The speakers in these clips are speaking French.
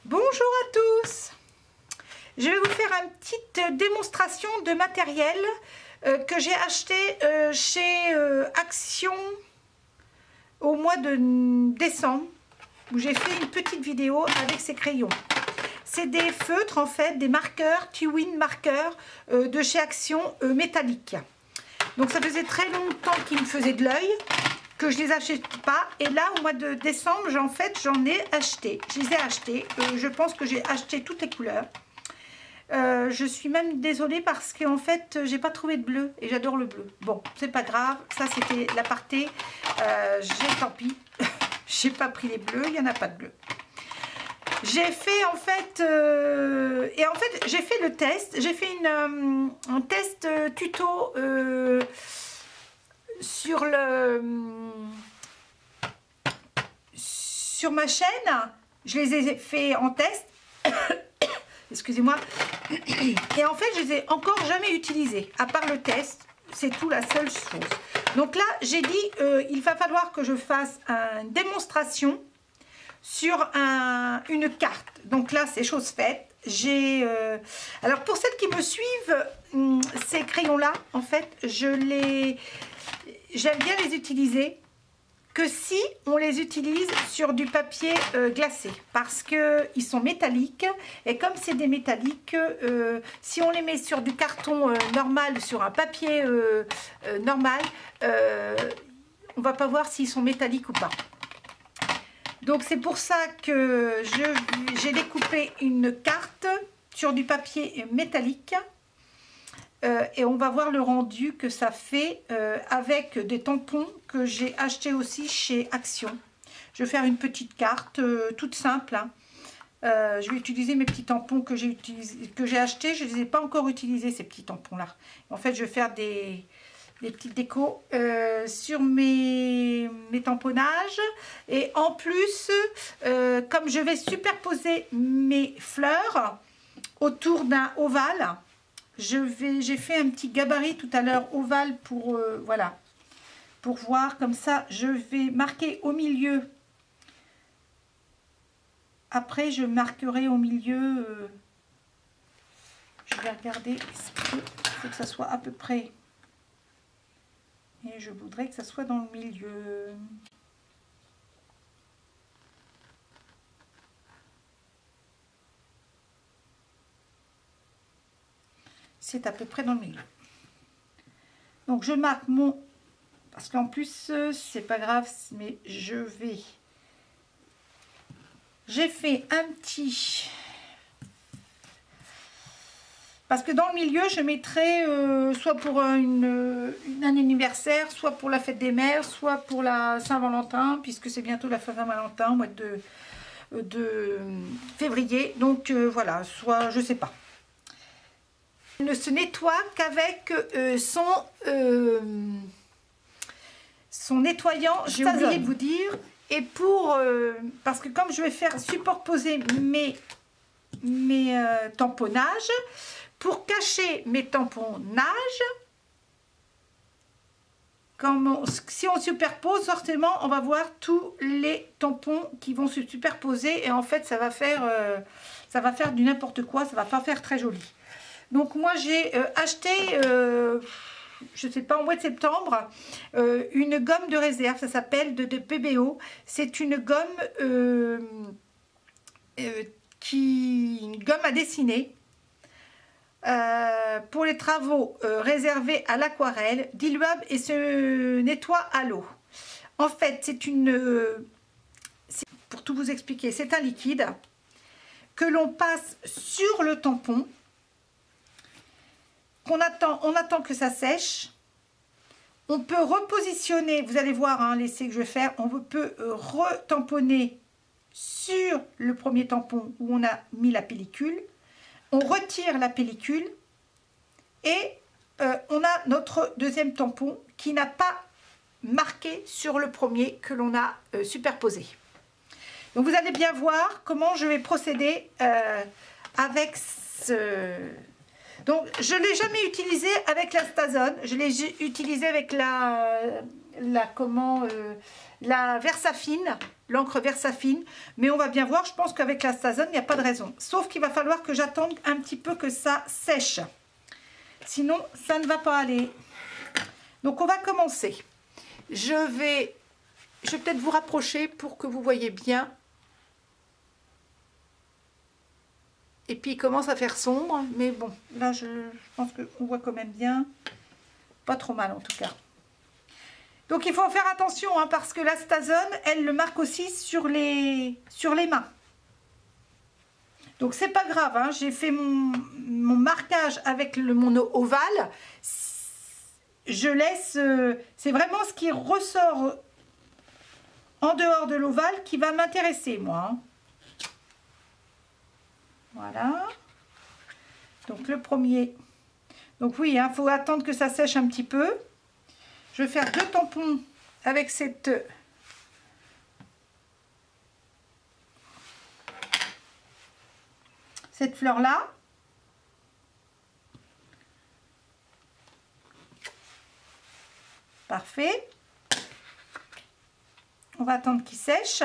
Bonjour à tous. Je vais vous faire une petite démonstration de matériel que j'ai acheté chez Action au mois de décembre, où j'ai fait une petite vidéo avec ces crayons. C'est des feutres en fait, des marqueurs, Twin marqueurs de chez Action métalliques. Donc ça faisait très longtemps qu'ils me faisaient de l'œil, que je les achète pas, et là au mois de décembre j'en ai acheté, je les ai achetés, je pense que j'ai acheté toutes les couleurs. Je suis même désolée parce qu'en fait j'ai pas trouvé de bleu et j'adore le bleu. Bon, c'est pas grave, ça c'était l'aparté, tant pis, j'ai pas pris les bleus, il n'y en a pas de bleu. J'ai fait en fait, j'ai fait le test, j'ai fait un test tuto sur ma chaîne. Je les ai fait en test, excusez-moi, et en fait je les ai encore jamais utilisés, à part le test, c'est tout, la seule chose. Donc là j'ai dit, il va falloir que je fasse une démonstration sur une carte. Donc là c'est chose faite. Alors pour celles qui me suivent, ces crayons là en fait j'aime bien les utiliser que si on les utilise sur du papier glacé, parce que ils sont métalliques, et comme c'est des métalliques, si on les met sur du carton normal, sur un papier normal, on va pas voir s'ils sont métalliques ou pas. Donc c'est pour ça que j'ai découpé une carte sur du papier métallique, et on va voir le rendu que ça fait avec des tampons que j'ai acheté aussi chez Action. Je vais faire une petite carte toute simple, hein. Je vais utiliser mes petits tampons que j'ai achetés. Je ne les ai pas encore utilisés, ces petits tampons là. En fait je vais faire des petites décos sur mes tamponnages, et en plus comme je vais superposer mes fleurs autour d'un ovale, j'ai fait un petit gabarit tout à l'heure ovale pour voilà, pour voir. Comme ça je vais marquer au milieu, après je marquerai au milieu, je vais regarder, il faut que ça soit à peu près, et je voudrais que ça soit dans le milieu. C'est à peu près dans le milieu. Donc je marque mon, parce qu'en plus c'est pas grave, mais j'ai fait un petit, parce que dans le milieu je mettrai soit pour un anniversaire, soit pour la fête des mères, soit pour la Saint-Valentin, puisque c'est bientôt la Saint-Valentin au mois de février. Donc voilà, soit je sais pas. Ne se nettoie qu'avec son nettoyant, j'ai oublié de vous dire. Et parce que comme je vais faire superposer mes tamponnages, pour cacher mes tamponnages, si on superpose, forcément on va voir tous les tampons qui vont se superposer, et en fait ça va faire du n'importe quoi, ça va pas faire très joli. Donc moi j'ai acheté, je sais pas, au mois de septembre, une gomme de réserve, ça s'appelle de PBO. C'est une gomme une gomme à dessiner pour les travaux réservés à l'aquarelle, diluable et se nettoie à l'eau. En fait pour tout vous expliquer, c'est un liquide que l'on passe sur le tampon. On attend que ça sèche. On peut repositionner, vous allez voir hein, l'essai que je vais faire, on peut retamponner sur le premier tampon où on a mis la pellicule. On retire la pellicule et on a notre deuxième tampon qui n'a pas marqué sur le premier que l'on a superposé. Donc vous allez bien voir comment je vais procéder avec ce... Donc, je ne l'ai jamais utilisé avec la Stazone, je l'ai utilisé avec la Versafine, l'encre Versafine, mais on va bien voir, je pense qu'avec la Stazone, il n'y a pas de raison. Sauf qu'il va falloir que j'attende un petit peu que ça sèche. Sinon, ça ne va pas aller. Donc, on va commencer. Je vais peut-être vous rapprocher pour que vous voyez bien. Et puis, il commence à faire sombre, mais bon, là, je pense qu'on voit quand même bien. Pas trop mal, en tout cas. Donc, il faut faire attention, hein, parce que la Stazone, elle le marque aussi sur les mains. Donc, c'est pas grave, hein, j'ai fait mon marquage avec mon ovale. Je laisse... c'est vraiment ce qui ressort en dehors de l'ovale qui va m'intéresser, moi. Hein. Voilà. Donc, le premier... Donc, oui, il faut attendre que ça sèche un petit peu. Je vais faire 2 tampons avec cette fleur-là. Parfait. On va attendre qu'il sèche.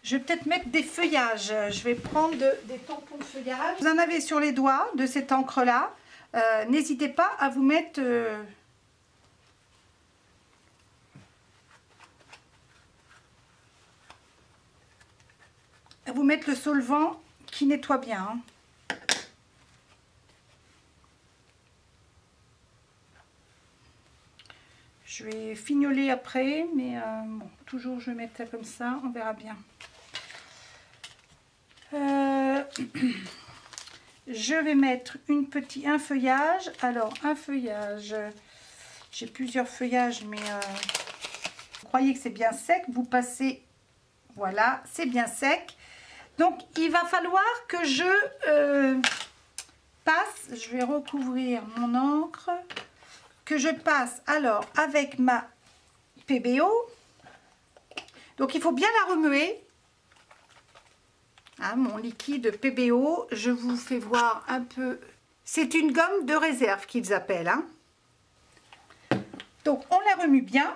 Je vais peut-être mettre des feuillages. Je vais prendre des tampons de feuillage. Vous en avez sur les doigts de cette encre-là. N'hésitez pas à vous mettre... le solvant qui nettoie bien. Hein. Je vais fignoler après, mais bon, toujours je vais mettre ça comme ça, on verra bien. Je vais mettre un feuillage. Alors, un feuillage, j'ai plusieurs feuillages, mais vous croyez que c'est bien sec, vous passez, voilà, c'est bien sec. Donc, il va falloir que je passe, je vais recouvrir mon encre, que je passe alors avec ma PBO. Donc, il faut bien la remuer. Hein, mon liquide PBO, je vous fais voir un peu. C'est une gomme de réserve qu'ils appellent. Hein. Donc, on la remue bien.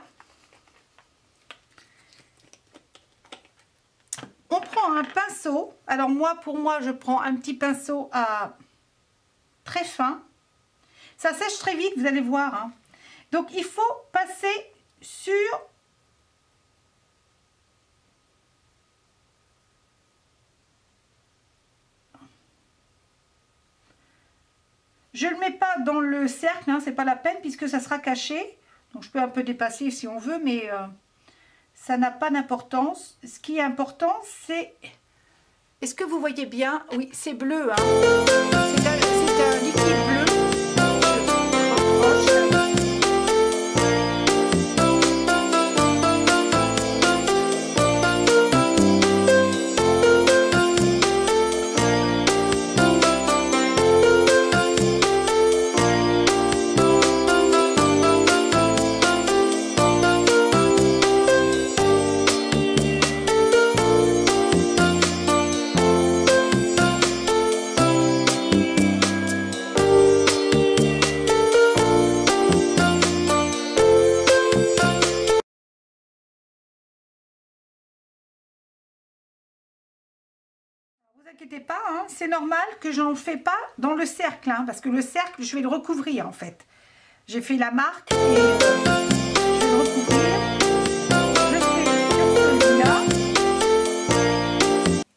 On prend un pinceau. Alors pour moi, je prends un petit pinceau à très fin. Ça sèche très vite, vous allez voir. Hein. Donc, il faut passer sur... Je ne le mets pas dans le cercle, hein, c'est pas la peine puisque ça sera caché. Donc, je peux un peu dépasser si on veut, mais... ça n'a pas d'importance. Ce qui est important, c'est... Est-ce que vous voyez bien? Oui, c'est bleu. Hein. C'est un liquide bleu. Je rapproche. Ne vous inquiétez pas, hein, c'est normal que j'en fais pas dans le cercle, hein, parce que le cercle, je vais le recouvrir en fait. J'ai fait la marque et je vais le recouvrir. Je fais sur celui-là.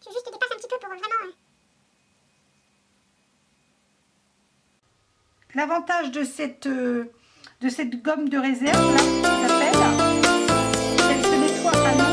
Je juste dépasse un petit peu pour vraiment... L'avantage de cette gomme de réserve, là, ça s'appelle, elle se nettoie à l'eau.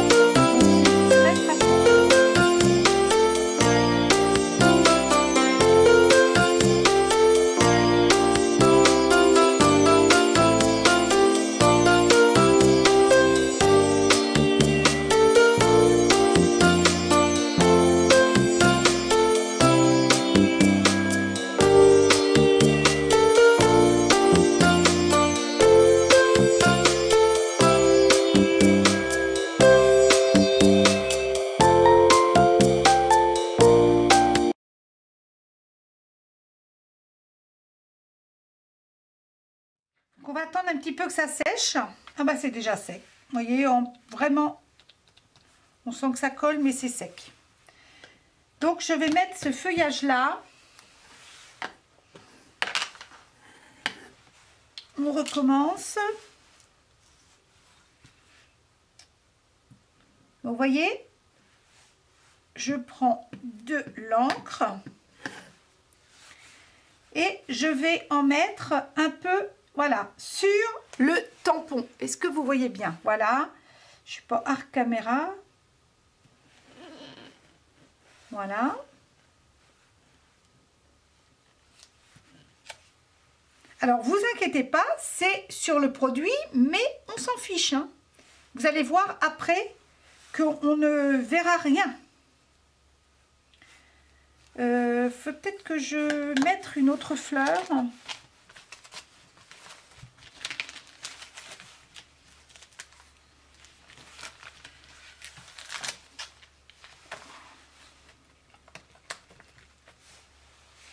On va attendre un petit peu que ça sèche. Ah bah c'est déjà sec. Vous voyez, vraiment On sent que ça colle, mais c'est sec. Donc, je vais mettre ce feuillage-là. On recommence. Donc, vous voyez, je prends de l'encre et je vais en mettre un peu, voilà, sur le tampon. Est-ce que vous voyez bien? Voilà, je suis pas hors caméra. Voilà. Alors, vous inquiétez pas, c'est sur le produit, mais on s'en fiche, hein. Vous allez voir après qu'on ne verra rien. Faut peut-être que je mette une autre fleur.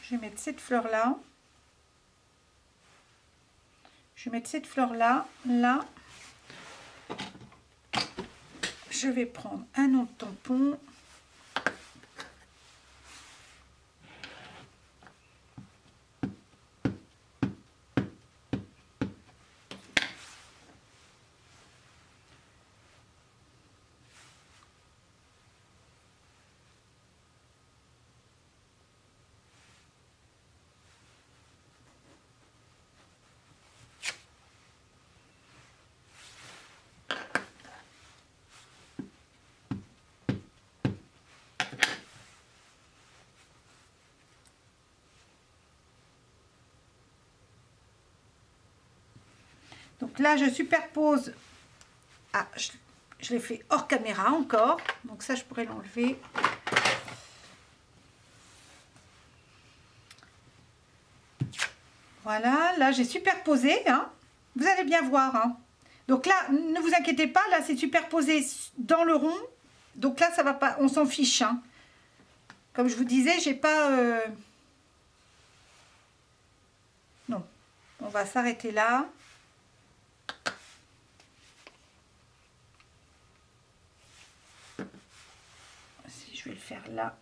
Je vais mettre cette fleur là. Je vais mettre cette fleur là, là. Je vais prendre un autre tampon. Donc là, je superpose. Ah, je l'ai fait hors caméra encore. Donc ça, je pourrais l'enlever. Voilà, là, j'ai superposé. Hein. Vous allez bien voir. Hein. Donc là, ne vous inquiétez pas. Là, c'est superposé dans le rond. Donc là, ça va pas. On s'en fiche. Hein. Comme je vous disais, j'ai pas... Non. On va s'arrêter là. Je vais le faire là.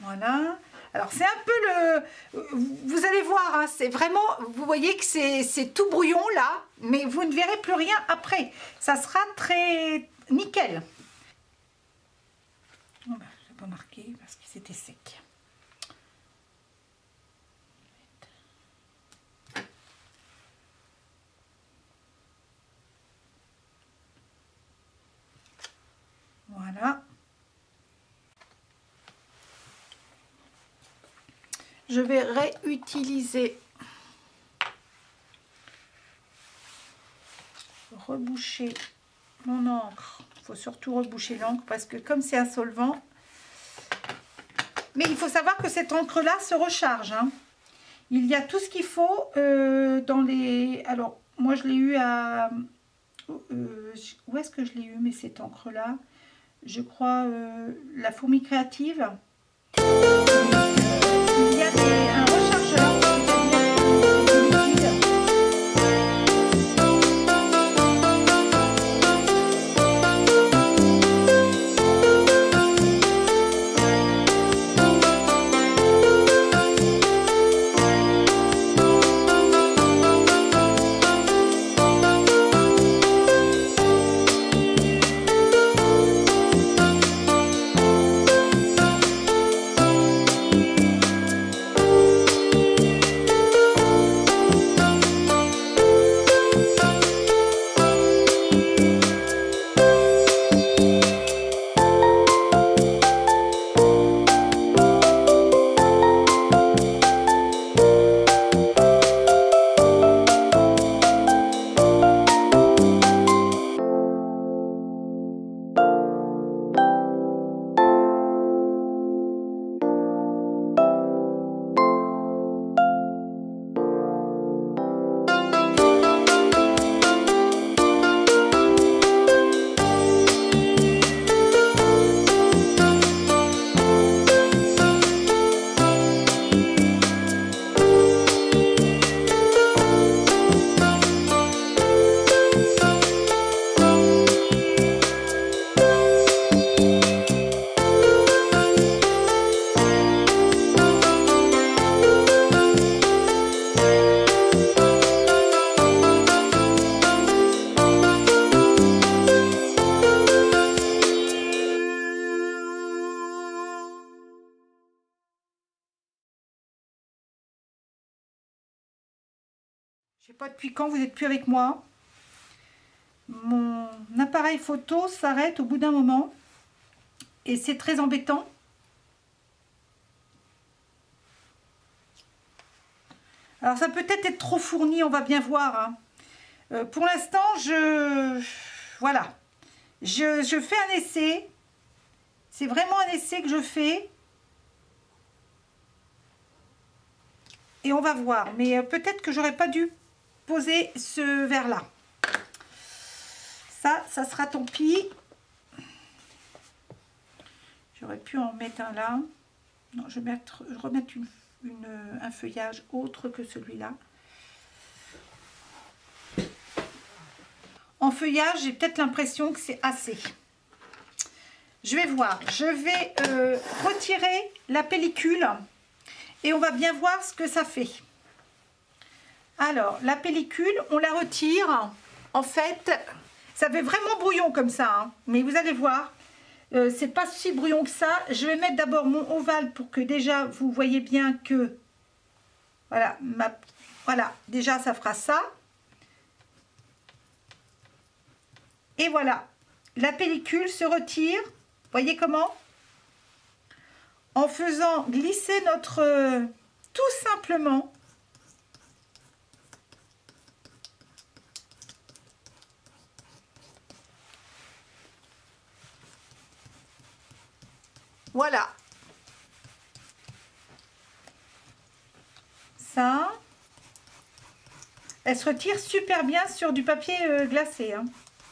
Voilà. Alors c'est un peu le... Vous allez voir, hein, c'est vraiment... Vous voyez que c'est tout brouillon là, mais vous ne verrez plus rien après. Ça sera très nickel. Oh ben, je n'ai pas marqué parce que c'était sec. Voilà. Je vais réutiliser, reboucher mon encre. Il faut surtout reboucher l'encre parce que comme c'est un solvant, mais il faut savoir que cette encre là se recharge. Hein. Il y a tout ce qu'il faut dans les... Alors moi je l'ai eu à... où est-ce que je l'ai eu, mais cette encre là, je crois la fourmi créative. Il y a un rechargeur, Je sais pas depuis quand vous n'êtes plus avec moi. Mon appareil photo s'arrête au bout d'un moment. Et c'est très embêtant. Alors ça peut être trop fourni, on va bien voir. Hein. Pour l'instant, voilà. Je fais un essai. C'est vraiment un essai que je fais. Et on va voir. Mais peut-être que j'aurais pas dû poser ce verre là. Ça sera tant pis. J'aurais pu en mettre un là. Non, je vais remettre un feuillage autre que celui-là. En feuillage, j'ai peut-être l'impression que c'est assez. Je vais voir. Je vais retirer la pellicule et on va bien voir ce que ça fait. Alors, la pellicule, on la retire. En fait, ça fait vraiment brouillon comme ça, hein, mais vous allez voir. C'est pas si brouillon que ça. Je vais mettre d'abord mon ovale pour que déjà vous voyez bien que voilà, voilà, déjà ça fera ça. Et voilà, la pellicule se retire. Voyez comment? En faisant glisser notre tout simplement voilà. Ça. Elle se retire super bien sur du papier glacé. Hein.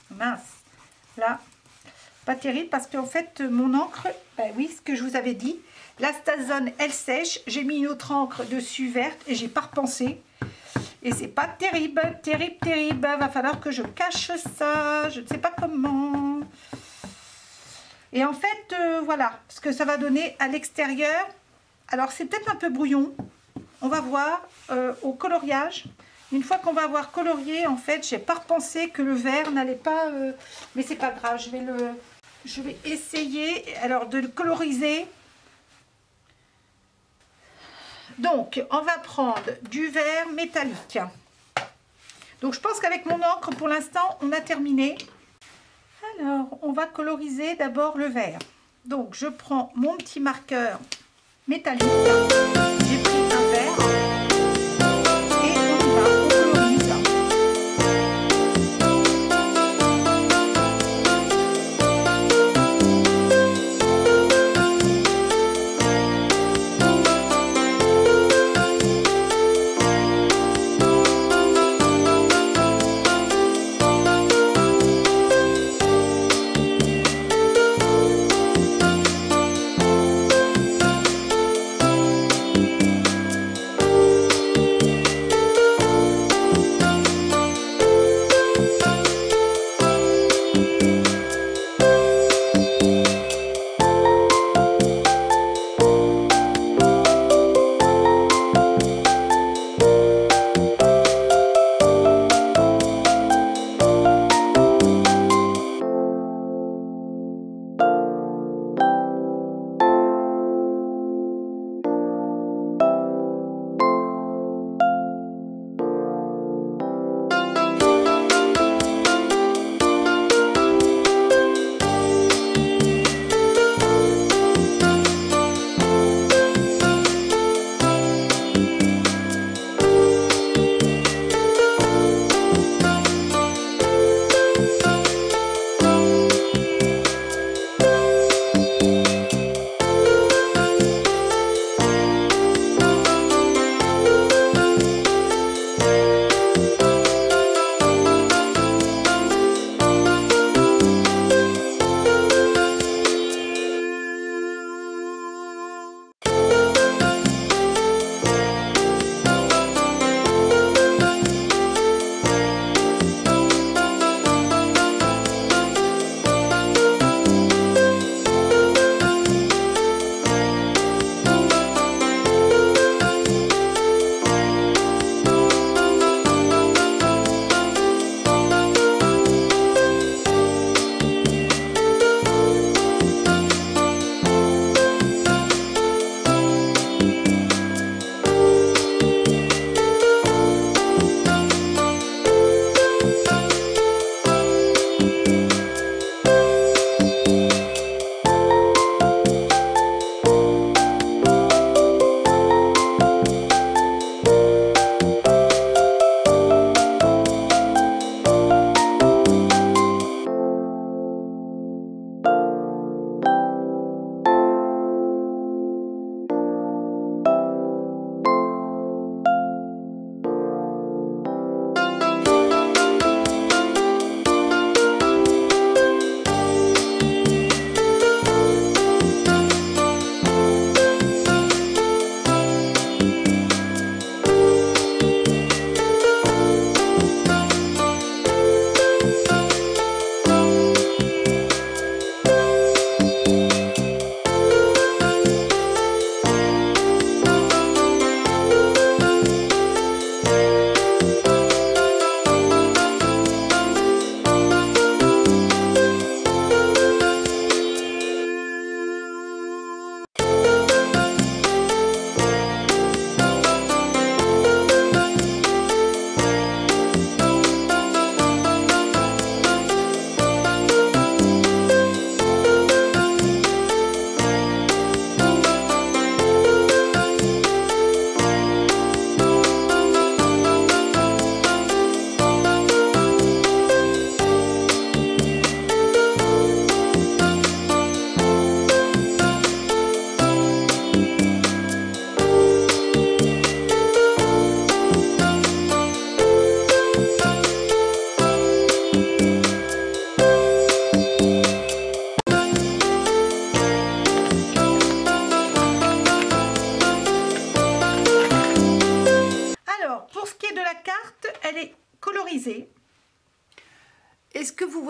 Mince. Là, pas terrible parce qu'en fait, mon encre, ben oui, ce que je vous avais dit, la Stazone, elle sèche. J'ai mis une autre encre dessus verte et j'ai pas repensé. Et c'est pas terrible, terrible, terrible. Va falloir que je cache ça. Je ne sais pas comment. Et en fait, voilà ce que ça va donner à l'extérieur. Alors, c'est peut-être un peu brouillon. On va voir au coloriage. Une fois qu'on va avoir colorié, en fait, j'ai pas repensé que le vert n'allait pas... mais c'est pas grave, je vais essayer alors de le coloriser. Donc, on va prendre du vert métallique. Donc, je pense qu'avec mon encre, pour l'instant, on a terminé. Alors, on va coloriser d'abord le vert. Donc, je prends mon petit marqueur métallique. J'ai pris un vert. Et on y va, on colorise.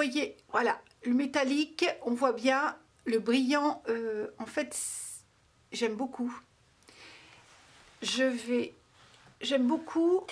voyez, voilà, le métallique, on voit bien le brillant. En fait, j'aime beaucoup. J'aime beaucoup.